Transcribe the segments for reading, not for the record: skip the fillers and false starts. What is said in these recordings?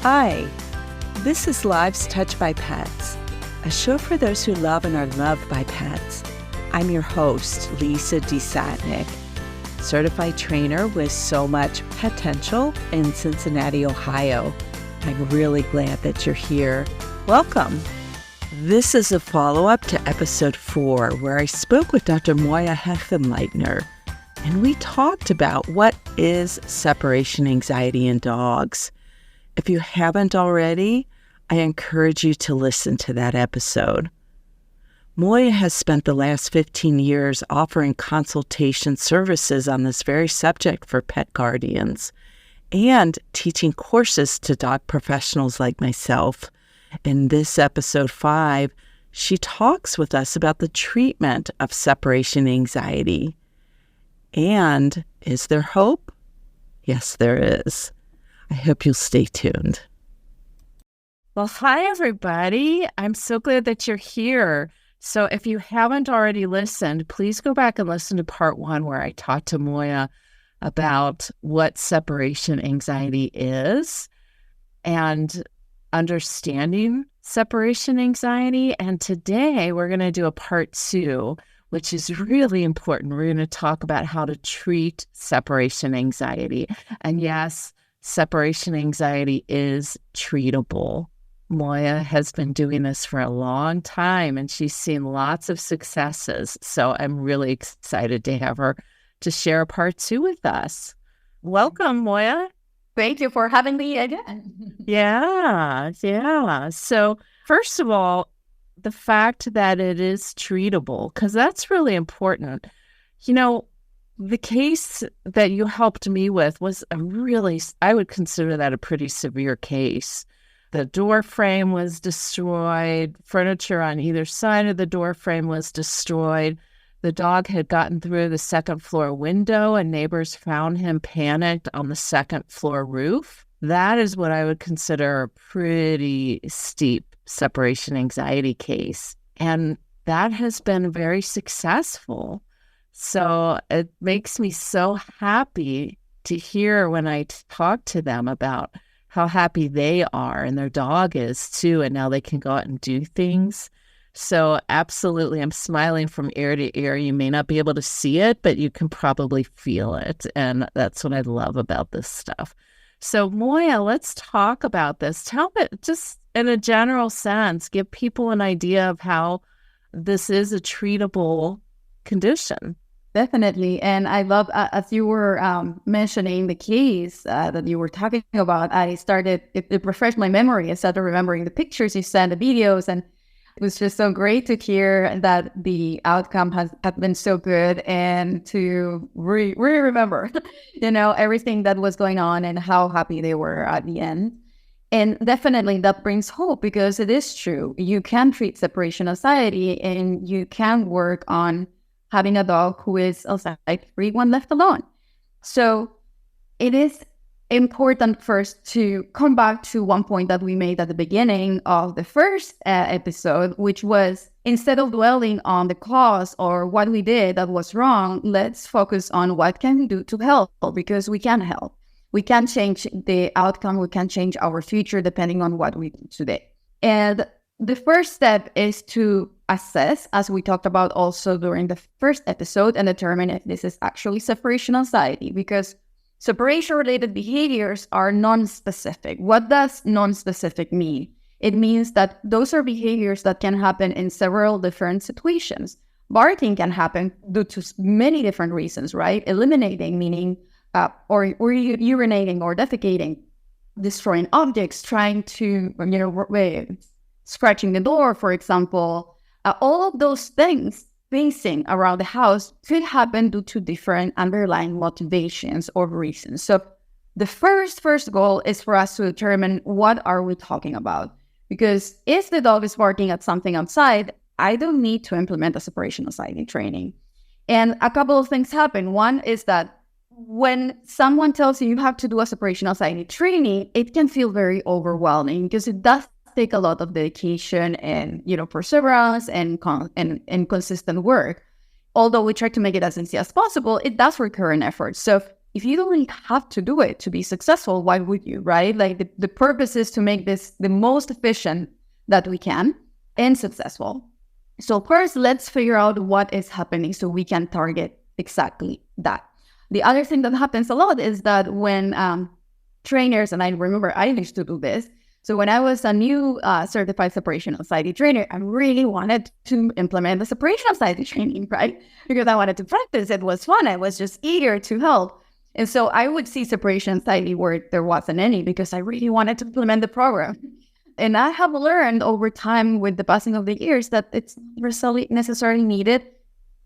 Hi, this is Lives Touched by Pets, a show for those who love and are loved by pets. I'm your host, Lisa DeSatnik, certified trainer with so much potential in Cincinnati, Ohio. I'm really glad that you're here. Welcome. This is a follow-up to episode 4, where I spoke with Dr. Moira Hechenleitner, and we talked about what is separation anxiety in dogs. If you haven't already, I encourage you to listen to that episode. Moira has spent the last 15 years offering consultation services on this very subject for pet guardians and teaching courses to dog professionals like myself. In this episode 5, she talks with us about the treatment of separation anxiety. And is there hope? Yes, there is. I hope you'll stay tuned. Well, hi, everybody. I'm so glad that you're here. So if you haven't already listened, please go back and listen to part 1 where I talked to Moira about what separation anxiety is and understanding separation anxiety. And today we're going to do a part 2, which is really important. We're going to talk about how to treat separation anxiety. And yes, separation anxiety is treatable. Moira has been doing this for a long time, and she's seen lots of successes. So I'm really excited to have her to share part 2 with us. Welcome, Moira. Thank you for having me again. Yeah. So first of all, the fact that it is treatable, because that's really important. You know, the case that you helped me with was I would consider that a pretty severe case. The door frame was destroyed. Furniture on either side of the door frame was destroyed. The dog had gotten through the second floor window, and neighbors found him panicked on the second floor roof. That is what I would consider a pretty steep separation anxiety case. And that has been very successful. So it makes me so happy to hear when I talk to them about how happy they are and their dog is too, and now they can go out and do things. So absolutely, I'm smiling from ear to ear. You may not be able to see it, but you can probably feel it. And that's what I love about this stuff. So Moira, let's talk about this. Tell me, just in a general sense, give people an idea of how this is a treatable condition. Definitely. And I love, as you were mentioning the case that you were talking about, it refreshed my memory. I started remembering the pictures you sent, the videos, and it was just so great to hear that the outcome has been so good, and to really remember, everything that was going on and how happy they were at the end. And definitely that brings hope, because it is true. You can treat separation anxiety, and you can work on having a dog who is anxiety-free when left alone. So it is important first to come back to one point that we made at the beginning of the first episode, which was, instead of dwelling on the cause or what we did that was wrong, let's focus on what can we do to help, because we can help. We can change the outcome. We can change our future depending on what we do today. And the first step is to assess, as we talked about also during the first episode, and determine if this is actually separation anxiety, because separation-related behaviors are non-specific. What does non-specific mean? It means that those are behaviors that can happen in several different situations. Barking can happen due to many different reasons, right? Eliminating, meaning or urinating or defecating, destroying objects, trying to, scratching the door, for example. All of those things pacing around the house could happen due to different underlying motivations or reasons. So the first goal is for us to determine what are we talking about. Because if the dog is barking at something outside, I don't need to implement a separation anxiety training. And a couple of things happen. One is that when someone tells you have to do a separation anxiety training, it can feel very overwhelming, because it does take a lot of dedication and, perseverance and consistent work. Although we try to make it as easy as possible, it does require an effort. So if you don't really have to do it to be successful, why would you, right? Like the purpose is to make this the most efficient that we can and successful. So first, let's figure out what is happening so we can target exactly that. The other thing that happens a lot is that when trainers, and I remember I used to do this, so when I was a new certified separation anxiety trainer, I really wanted to implement the separation anxiety training, right? Because I wanted to practice. It was fun. I was just eager to help. And so I would see separation anxiety where there wasn't any because I really wanted to implement the program. And I have learned over time with the passing of the years that it's not necessarily needed.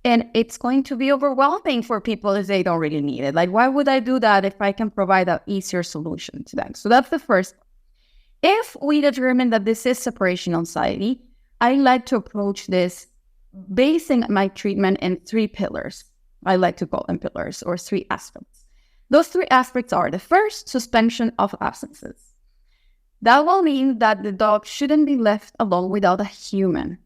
And it's going to be overwhelming for people if they don't really need it. Like, why would I do that if I can provide an easier solution to them? So that's the first. If we determine that this is separation anxiety, I like to approach this basing my treatment in 3 pillars. I like to call them pillars or 3 aspects. Those 3 aspects are the first, suspension of absences. That will mean that the dog shouldn't be left alone without a human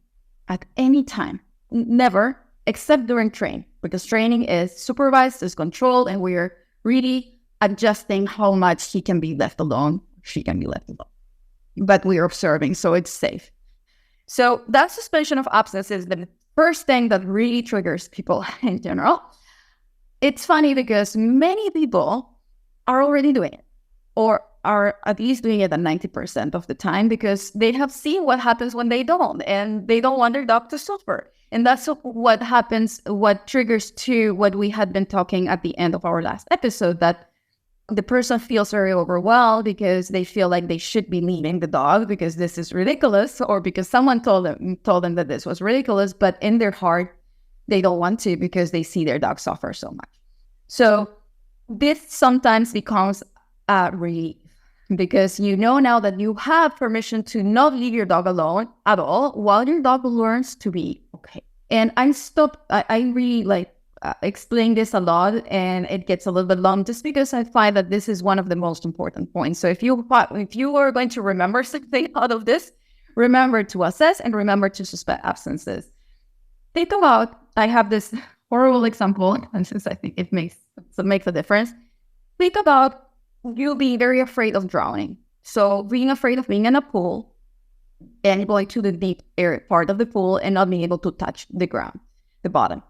at any time. Never, except during training, because training is supervised, is controlled, and we're really adjusting how much he can be left alone, she can be left alone. But we're observing, so it's safe. So that suspension of absence is the first thing that really triggers people in general. It's funny because many people are already doing it, or are at least doing it at 90% of the time because they have seen what happens when they don't, and they don't want their dog to suffer. And that's what happens, what triggers to what we had been talking at the end of our last episode, that the person feels very overwhelmed because they feel like they should be leaving the dog because this is ridiculous, or because someone told them that this was ridiculous, but in their heart, they don't want to because they see their dog suffer so much. So this sometimes becomes a relief because you know now that you have permission to not leave your dog alone at all while your dog learns to be okay. And I really explain this a lot, and it gets a little bit long just because I find that this is one of the most important points. So if you are going to remember something out of this, remember to assess and remember to suspend absences. Think about, I have this horrible example, and since I think it makes a difference, think about you being very afraid of drowning. So being afraid of being in a pool and going to the deep area part of the pool and not being able to touch the ground, the bottom.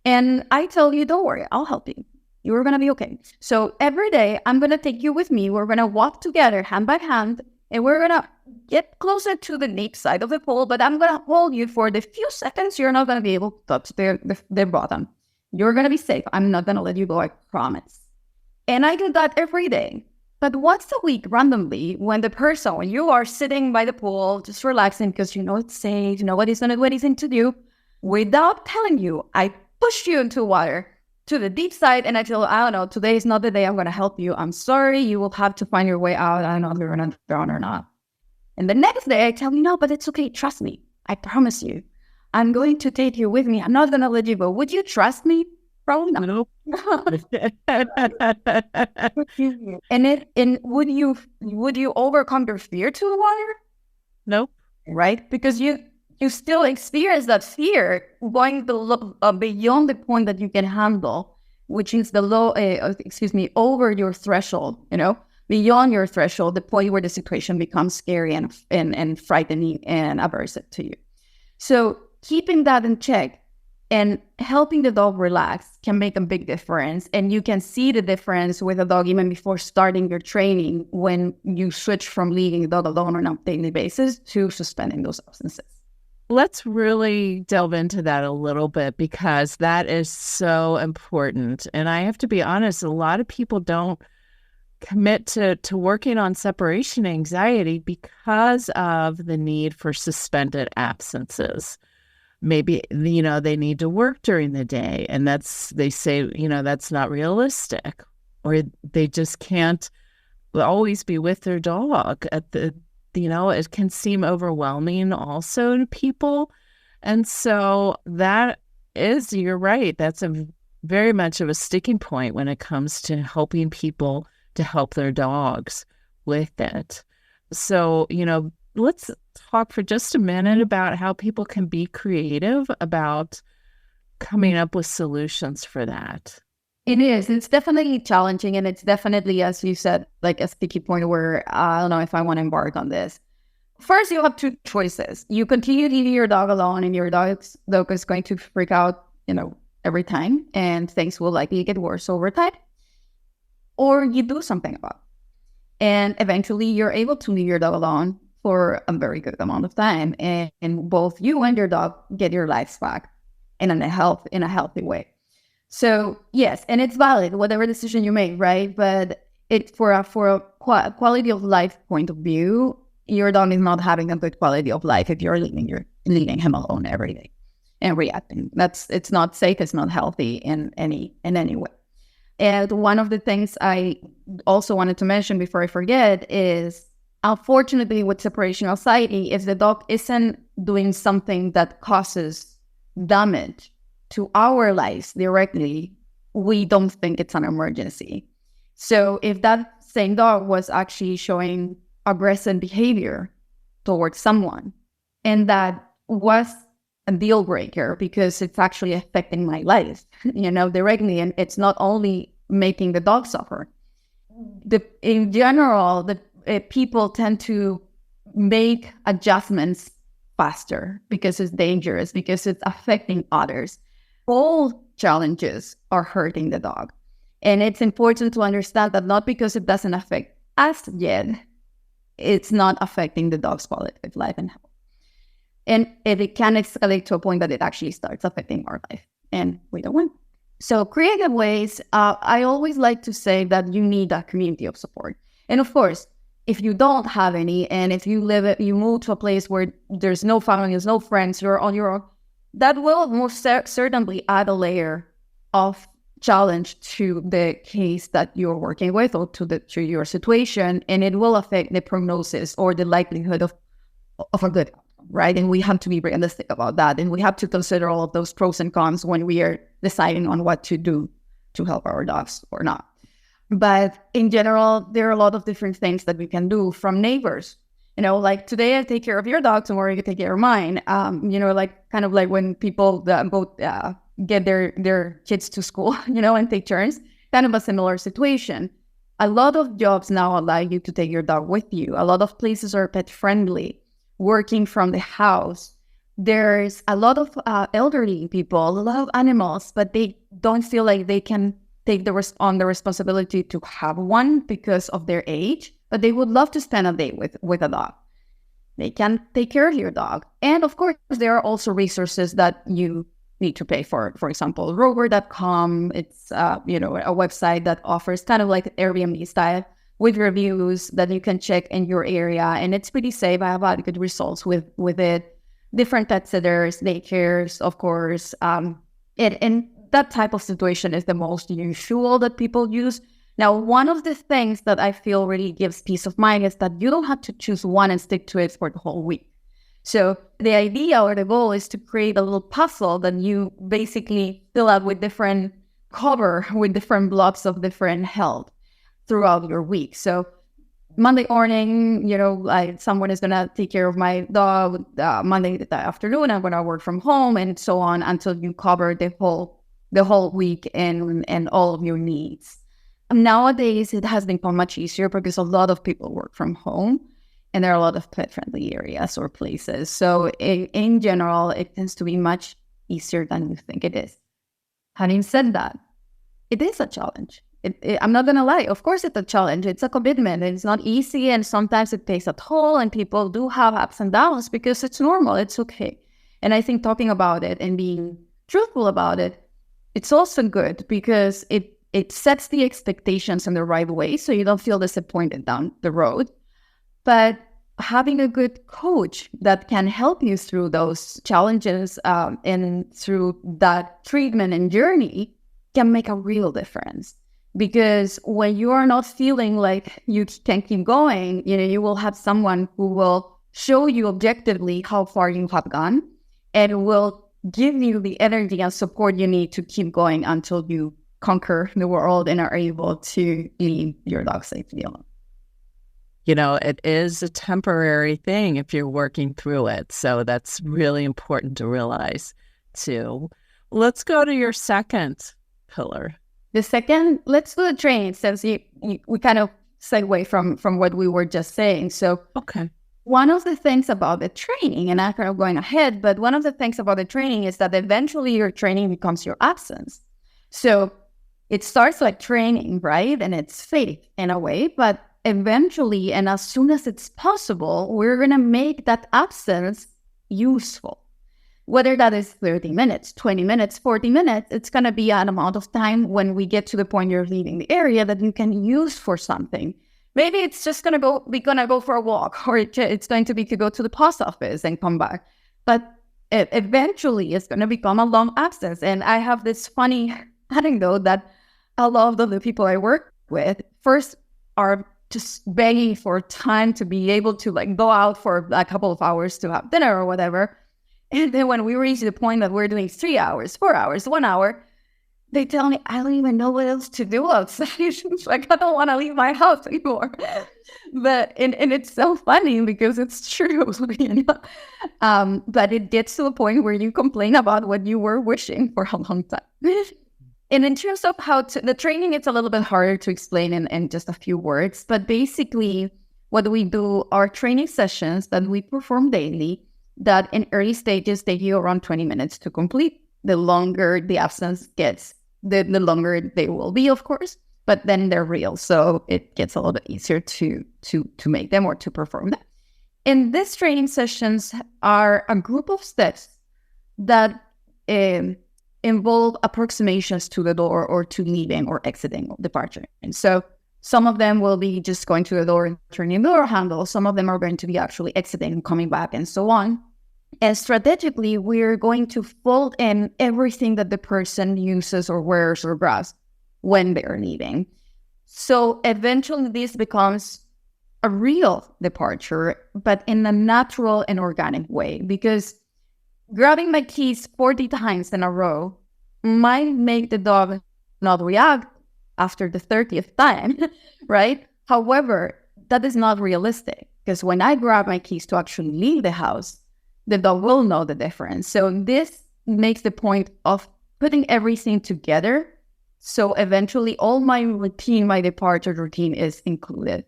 And I tell you, don't worry, I'll help you. You're going to be okay. So every day I'm going to take you with me. We're going to walk together hand by hand, and we're going to get closer to the deep side of the pool, but I'm going to hold you for the few seconds you're not going to be able to touch the bottom. You're going to be safe. I'm not going to let you go, I promise. And I do that every day. But once a week, randomly, when you are sitting by the pool, just relaxing because you know it's safe, nobody's going to do anything to you, without telling you, I push you into water to the deep side, and I tell you, I don't know, today is not the day I'm going to help you. I'm sorry, you will have to find your way out. I don't know if you're going to drown or not. And the next day, I tell you, no, but it's okay. Trust me. I promise you. I'm going to take you with me. I'm not going to let you go. Would you trust me? Probably not. Nope. And would you overcome your fear to the water? Nope. Right? Because you still experience that fear going beyond the point that you can handle, which is over your threshold, beyond your threshold, the point where the situation becomes scary and frightening and aversive to you. So keeping that in check and helping the dog relax can make a big difference. And you can see the difference with a dog even before starting your training when you switch from leaving the dog alone on a daily basis to suspending those absences. Let's really delve into that a little bit because that is so important. And I have to be honest, a lot of people don't commit to working on separation anxiety because of the need for suspended absences. Maybe, they need to work during the day and they say, that's not realistic, or they just can't always be with their dog it can seem overwhelming also to people. And so you're right. That's very much of a sticking point when it comes to helping people to help their dogs with it. So, let's talk for just a minute about how people can be creative about coming up with solutions for that. It is. It's definitely challenging. And it's definitely, as you said, like a sticky point where I don't know if I want to embark on this. First, you have two choices. You continue leaving your dog alone, and your dog is going to freak out, every time, and things will likely get worse over time. Or you do something about it. And eventually, you're able to leave your dog alone for a very good amount of time. And both you and your dog get your lives back in a healthy way. So yes, and it's valid, whatever decision you make, right? But for a quality of life point of view, your dog is not having a good quality of life if you're leaving him alone every day and reacting. It's not safe. It's not healthy in any way. And one of the things I also wanted to mention before I forget is, unfortunately, with separation anxiety, if the dog isn't doing something that causes damage to our lives directly, we don't think it's an emergency. So if that same dog was actually showing aggressive behavior towards someone, and that was a deal breaker because it's actually affecting my life, directly, and it's not only making the dog suffer. In general, people tend to make adjustments faster because it's dangerous, because it's affecting others. All challenges are hurting the dog. And it's important to understand that not because it doesn't affect us yet, it's not affecting the dog's quality of life and health. And it can escalate to a point that it actually starts affecting our life, and we don't want. So creative ways, I always like to say that you need a community of support. And of course, if you don't have any, and if you move to a place where there's no family, there's no friends, you're on your own, that will most certainly add a layer of challenge to the case that you're working with, or to your situation, and it will affect the prognosis or the likelihood of a good outcome, right? And we have to be realistic about that, and we have to consider all of those pros and cons when we are deciding on what to do to help our dogs or not. But in general, there are a lot of different things that we can do, from neighbors. Like today I take care of your dog, tomorrow you take care of mine. Like kind of like when people both get their kids to school, and take turns, kind of a similar situation. A lot of jobs now allow you to take your dog with you. A lot of places are pet friendly, working from the house. There's a lot of elderly people, a lot of animals, but they don't feel like they can take the responsibility to have one because of their age, but they would love to spend a day with a dog. They can take care of your dog. And of course, there are also resources that you need to pay for. For example, rover.com, it's a website that offers kind of like Airbnb style with reviews that you can check in your area. And it's pretty safe. I have had good results with it. Different pet sitters, daycares, of course. And that type of situation is the most usual that people use. Now, one of the things that I feel really gives peace of mind is that you don't have to choose one and stick to it for the whole week. So the idea or the goal is to create a little puzzle that you basically fill out with different blocks of different health throughout your week. So Monday morning, someone is going to take care of my dog. Monday afternoon, I'm going to work from home, and so on until you cover the whole week and all of your needs. Nowadays, it has become much easier because a lot of people work from home, and there are a lot of pet-friendly areas or places. So in general, it tends to be much easier than you think it is. Having said that, it is a challenge. I'm not going to lie. Of course, it's a challenge. It's a commitment. It's not easy, and sometimes it takes a toll, and people do have ups and downs because it's normal. It's okay. And I think talking about it and being truthful about it, it's also good because it sets the expectations in the right way so you don't feel disappointed down the road. But having a good coach that can help you through those challenges and through that treatment and journey can make a real difference. Because when you are not feeling like you can keep going, you will have someone who will show you objectively how far you have gone and will give you the energy and support you need to keep going until you conquer the world and are able to leave your dog safely alone. It is a temporary thing if you're working through it. So that's really important to realize too. Let's go to your second pillar. The second, let's do the training, since we kind of segue from what we were just saying. So Okay. one of the things about the training, and I'm kind of going ahead, but one of the things about the training is that eventually your training becomes your absence. So it starts like training, right? And it's fake in a way, but eventually, and as soon as it's possible, we're going to make that absence useful. Whether that is 30 minutes, 20 minutes, 40 minutes, it's going to be an amount of time when we get to the point you're leaving the area that you can use for something. Maybe it's just going to go for a walk, or it's going to be to go to the post office and come back. But eventually it's going to become a long absence. And I have this funny anecdote that a lot of the people I work with first are just begging for time to be able to like go out for a couple of hours to have dinner or whatever. And then when we reach the point that we're doing 3 hours, 4 hours, 1 hour, they tell me, I don't even know what else to do outside. Like, I don't want to leave my house anymore. But, and it's so funny because it's true, you know? But it gets to the point where you complain about what you were wishing for a long time. And in terms of the training, it's a little bit harder to explain in just a few words. But basically, what we do are training sessions that we perform daily that in early stages take you around 20 minutes to complete. The longer the absence gets, the longer they will be, of course, but then they're real. So it gets a little bit easier to make them or to perform them. And these training sessions are a group of steps that involve approximations to the door or to leaving or exiting or departure. And so some of them will be just going to the door and turning the door handle. Some of them are going to be actually exiting and coming back and so on. And strategically, we're going to fold in everything that the person uses or wears or grabs when they're leaving. So eventually this becomes a real departure, but in a natural and organic way, because grabbing my keys 40 times in a row might make the dog not react after the 30th time, right? However, that is not realistic, because when I grab my keys to actually leave the house, the dog will know the difference. So this makes the point of putting everything together. So eventually all my routine, my departure routine is included.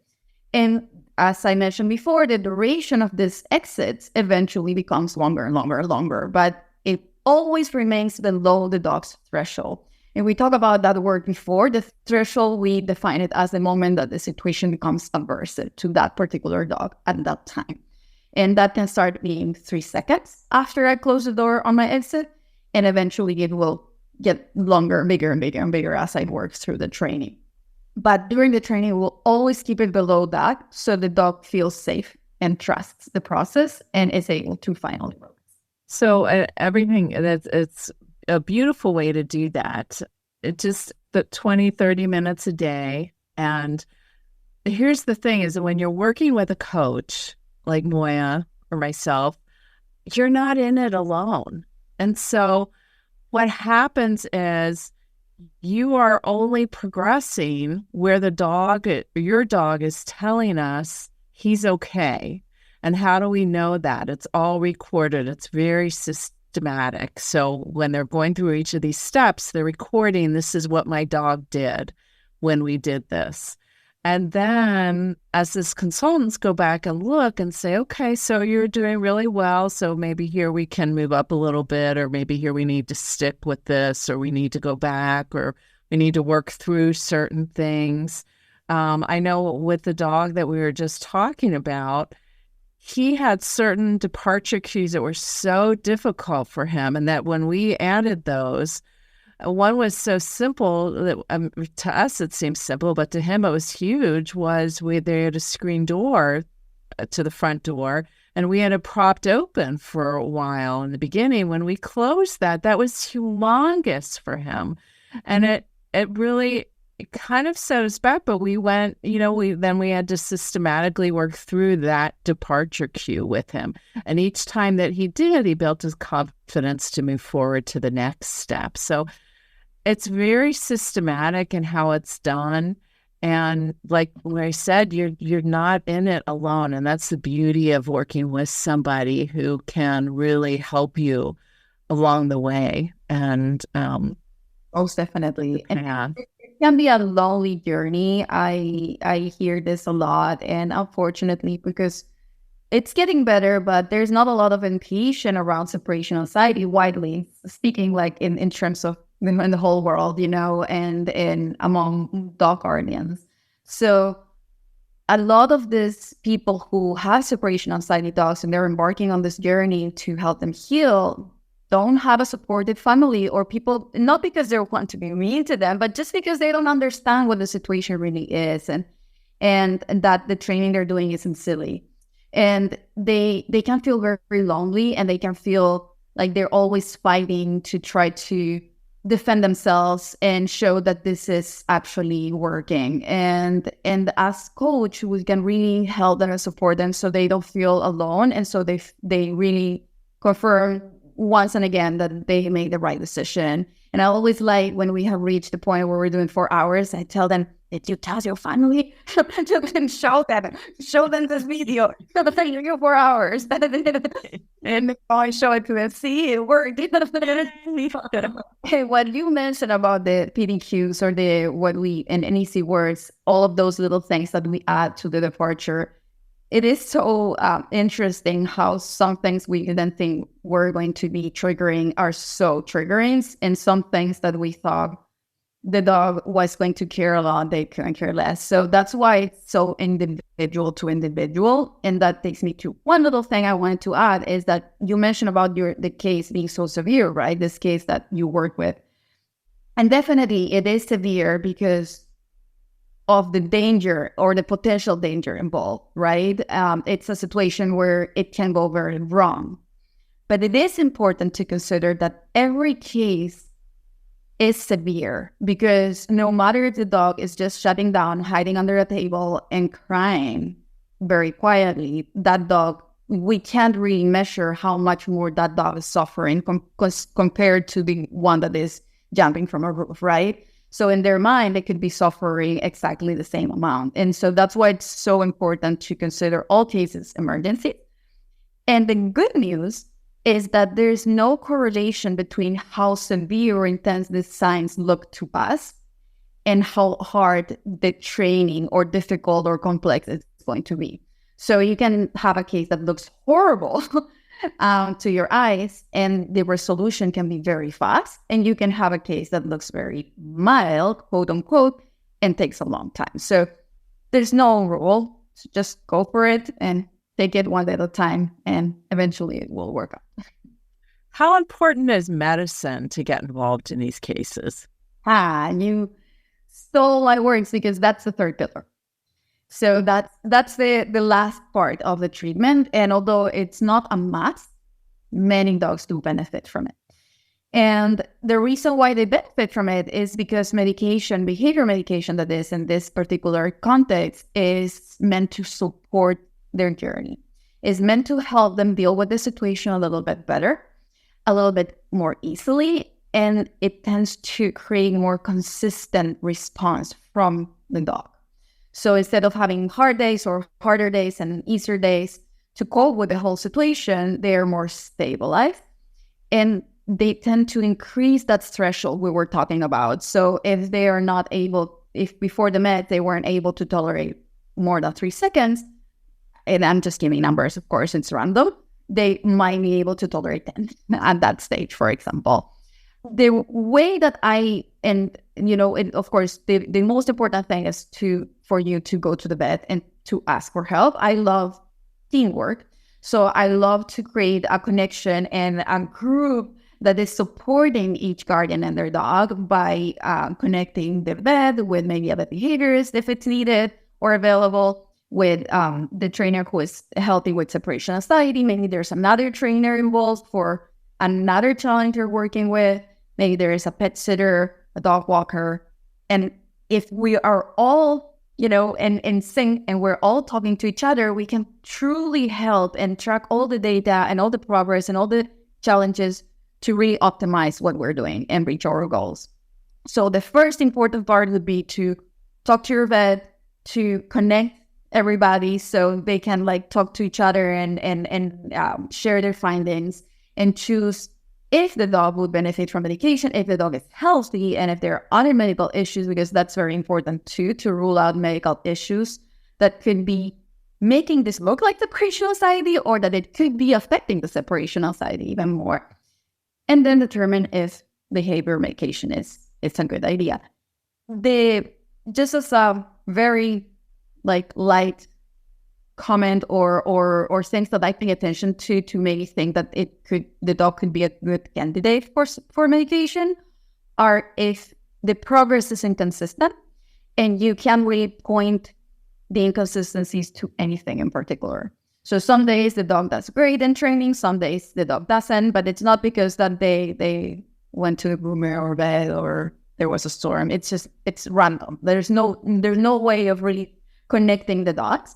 And as I mentioned before, the duration of this exits eventually becomes longer and longer and longer, but it always remains below the dog's threshold. And we talked about that word before. The threshold, we define it as the moment that the situation becomes aversive to that particular dog at that time. And that can start being 3 seconds after I close the door on my exit. And eventually it will get longer, bigger and bigger and bigger as I work through the training. But during the training, we'll always keep it below that so the dog feels safe and trusts the process and is able to finally work. So everything, it's a beautiful way to do that. It just the 20, 30 minutes a day. And here's the thing is that when you're working with a coach like Moya or myself, you're not in it alone. And so what happens is you are only progressing where your dog is telling us he's okay. And how do we know that? It's all recorded. It's very systematic. So when they're going through each of these steps, they're recording, this is what my dog did when we did this. And then as these consultants go back and look and say, okay, so you're doing really well. So maybe here we can move up a little bit, or maybe here we need to stick with this, or we need to go back, or we need to work through certain things. I know with the dog that we were just talking about, he had certain departure cues that were so difficult for him. And that when we added those, one was so simple that to us it seems simple, but to him it was huge, they had a screen door to the front door, and we had it propped open for a while in the beginning. When we closed that was humongous for him. And it really kind of set us back, but we went, we had to systematically work through that departure cue with him. And each time that he did, he built his confidence to move forward to the next step. So it's very systematic in how it's done. And like I said, you're not in it alone. And that's the beauty of working with somebody who can really help you along the way. And most definitely. And yeah. can be a lonely journey. I hear this a lot, and unfortunately, because it's getting better, but there's not a lot of education around separation anxiety, widely speaking, like in terms of in the whole world, and among dog guardians. So a lot of these people who have separation anxiety dogs and they're embarking on this journey to help them heal don't have a supportive family or people, not because they want to be mean to them, but just because they don't understand what the situation really is, and that the training they're doing isn't silly. And they can feel very, very lonely, and they can feel like they're always fighting to try to defend themselves and show that this is actually working. And as coach, we can really help them and support them so they don't feel alone. And so they really confirm once and again that they made the right decision. And I always like when we have reached the point where we're doing 4 hours, I tell them, did you tell your family? And show them this video. You 4 hours. And I show it to them. See, it worked. Hey, what you mentioned about the PDQs or and easy words, all of those little things that we add to the departure, it is so interesting how some things we then think we're going to be triggering are so triggering, and some things that we thought the dog was going to care a lot, they couldn't care less. So that's why it's so individual to individual. And that takes me to one little thing I wanted to add is that you mentioned about the case being so severe, right? This case that you work with. And definitely it is severe because of the danger or the potential danger involved, right? It's a situation where it can go very wrong. But it is important to consider that every case is severe, because no matter if the dog is just shutting down, hiding under a table and crying very quietly, that dog, we can't really measure how much more that dog is suffering compared to the one that is jumping from a roof, right? So in their mind, they could be suffering exactly the same amount. And so that's why it's so important to consider all cases emergency. And the good news is that there's no correlation between how severe or intense these signs look to us and how hard the training or difficult or complex it's going to be. So you can have a case that looks horrible to your eyes, and the resolution can be very fast. And you can have a case that looks very mild, quote unquote, and takes a long time. So there's no rule. So just go for it and take it one day at a time, and eventually it will work out. How important is medicine to get involved in these cases? You stole my words, because that's the third pillar. So that's the last part of the treatment. And although it's not a must, many dogs do benefit from it. And the reason why they benefit from it is because behavior medication that is in this particular context is meant to support their journey, is meant to help them deal with the situation a little bit better, a little bit more easily, and it tends to create more consistent response from the dog. So instead of having hard days or harder days and easier days to cope with the whole situation, they are more stabilized, and they tend to increase that threshold we were talking about. So if they are not able, if before the med they weren't able to tolerate more than 3 seconds, and I'm just giving numbers, of course, it's random, they might be able to tolerate 10 at that stage, for example. The way that of course, the most important thing is for you to go to the vet and to ask for help. I love teamwork. So I love to create a connection and a group that is supporting each guardian and their dog by connecting the vet with maybe other behaviors if it's needed or available, with the trainer who is helping with separation anxiety. Maybe there's another trainer involved for another challenge you're working with. Maybe there is a pet sitter, a dog walker. And if we are all, in sync and we're all talking to each other, we can truly help and track all the data and all the progress and all the challenges to really optimize what we're doing and reach our goals. So the first important part would be to talk to your vet, to connect everybody so they can talk to each other and share their findings and choose if the dog would benefit from medication, if the dog is healthy, and if there are other medical issues, because that's very important too, to rule out medical issues that could be making this look like separation anxiety, or that it could be affecting the separation anxiety even more. And then determine if behavior medication is a good idea. Just as a very light comment or things that I pay attention to maybe think that the dog could be a good candidate for medication, are if the progress is inconsistent and you can't really point the inconsistencies to anything in particular. So some days the dog does great in training, some days the dog doesn't, but it's not because that they went to the groomer or bed or there was a storm. It's random. There's no way of really connecting the dots.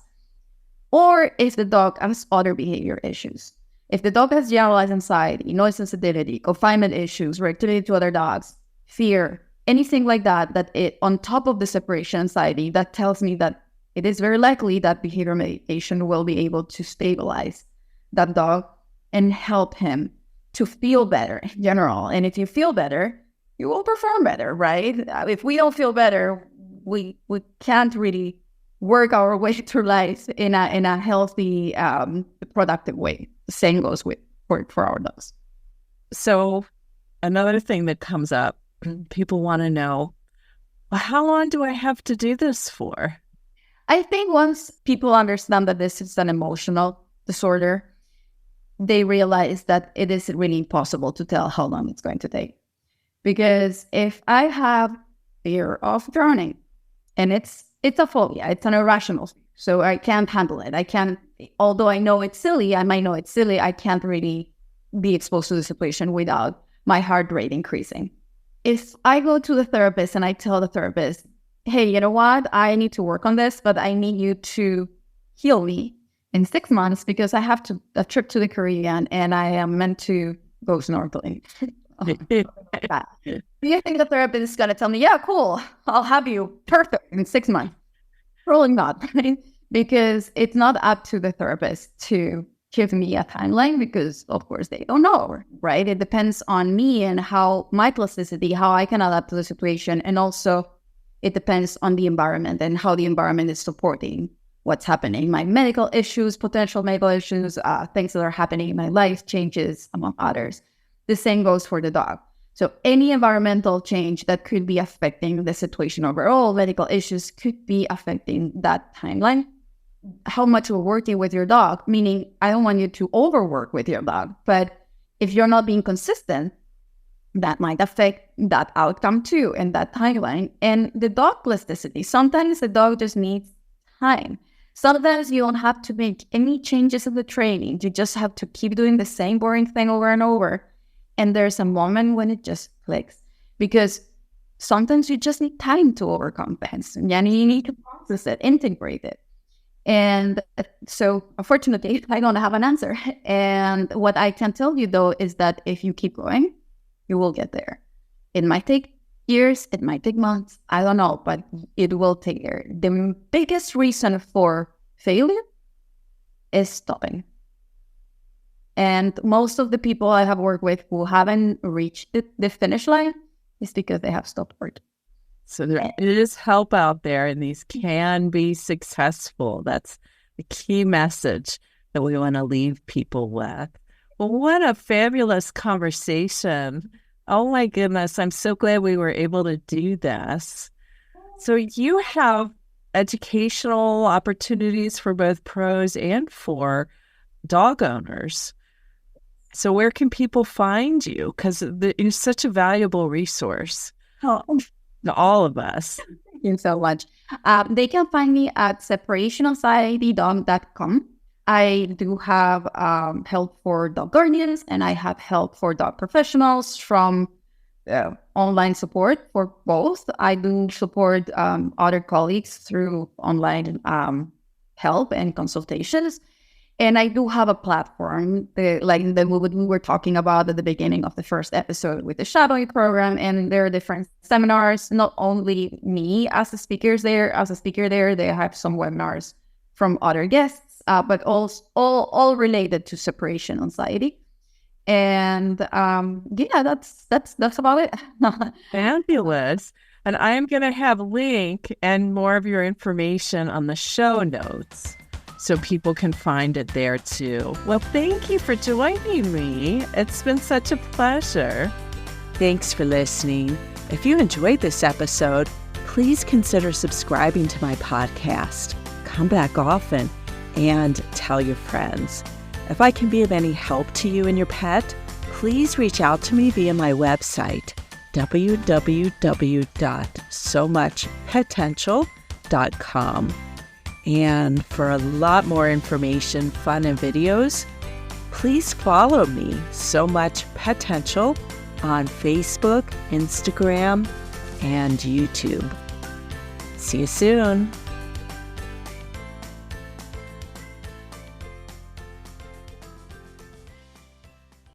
Or if the dog has other behavior issues. If the dog has generalized anxiety, noise sensitivity, confinement issues, reactivity to other dogs, fear, anything like that, on top of the separation anxiety, that tells me that it is very likely that behavior medication will be able to stabilize that dog and help him to feel better in general. And if you feel better, you will perform better, right? If we don't feel better, we can't really work our way through life in a healthy, productive way. The same goes for our dogs. So another thing that comes up, people want to know, well, how long do I have to do this for? I think once people understand that this is an emotional disorder, they realize that it is really impossible to tell how long it's going to take. Because if I have fear of drowning, and it's a phobia, it's an irrational fear, so I can't handle it. Although I know it's silly, I might know it's silly, I can't really be exposed to the situation without my heart rate increasing. If I go to the therapist and I tell the therapist, hey, you know what, I need to work on this, but I need you to heal me in 6 months because I have a trip to the Caribbean and I am meant to go snorkeling. Do you think the therapist is going to tell me, yeah, cool, I'll have you perfect in 6 months? Probably not, right? Because it's not up to the therapist to give me a timeline because, of course, they don't know, right? It depends on me and how my plasticity, how I can adapt to the situation. And also, it depends on the environment and how the environment is supporting what's happening. My medical issues, potential medical issues, things that are happening in my life, changes, among others. The same goes for the dog. So any environmental change that could be affecting the situation overall, medical issues could be affecting that timeline. How much we're working with your dog, meaning I don't want you to overwork with your dog, but if you're not being consistent, that might affect that outcome too and that timeline. And the dog plasticity, sometimes the dog just needs time. Sometimes you don't have to make any changes in the training. You just have to keep doing the same boring thing over and over. And there's a moment when it just clicks because sometimes you just need time to overcome things and you need to process it, integrate it. And so unfortunately, I don't have an answer. And what I can tell you though, is that if you keep going, you will get there. It might take years, it might take months, I don't know, but it will take there. The biggest reason for failure is stopping. And most of the people I have worked with who haven't reached the finish line is because they have stopped working. So there is help out there, and these can be successful. That's the key message that we want to leave people with. Well, what a fabulous conversation. Oh my goodness, I'm so glad we were able to do this. So you have educational opportunities for both pros and for dog owners. So where can people find you? Because you're such a valuable resource. Oh, all of us. Thank you so much. They can find me at separationanxietydog.com. I do have help for dog guardians, and I have help for dog professionals from online support for both. I do support other colleagues through online help and consultations. And I do have a platform, like we were talking about at the beginning of the first episode with the shadowing program. And there are different seminars, not only me as a speaker there, they have some webinars from other guests, but also all related to separation anxiety. And yeah, that's about it. Fabulous. And I'm going to have a link and more of your information on the show notes so people can find it there too. Well, thank you for joining me. It's been such a pleasure. Thanks for listening. If you enjoyed this episode, please consider subscribing to my podcast. Come back often and tell your friends. If I can be of any help to you and your pet, please reach out to me via my website, www.somuchpotential.com. And for a lot more information, fun, and videos, please follow me, So Much Potential, on Facebook, Instagram, and YouTube. See you soon.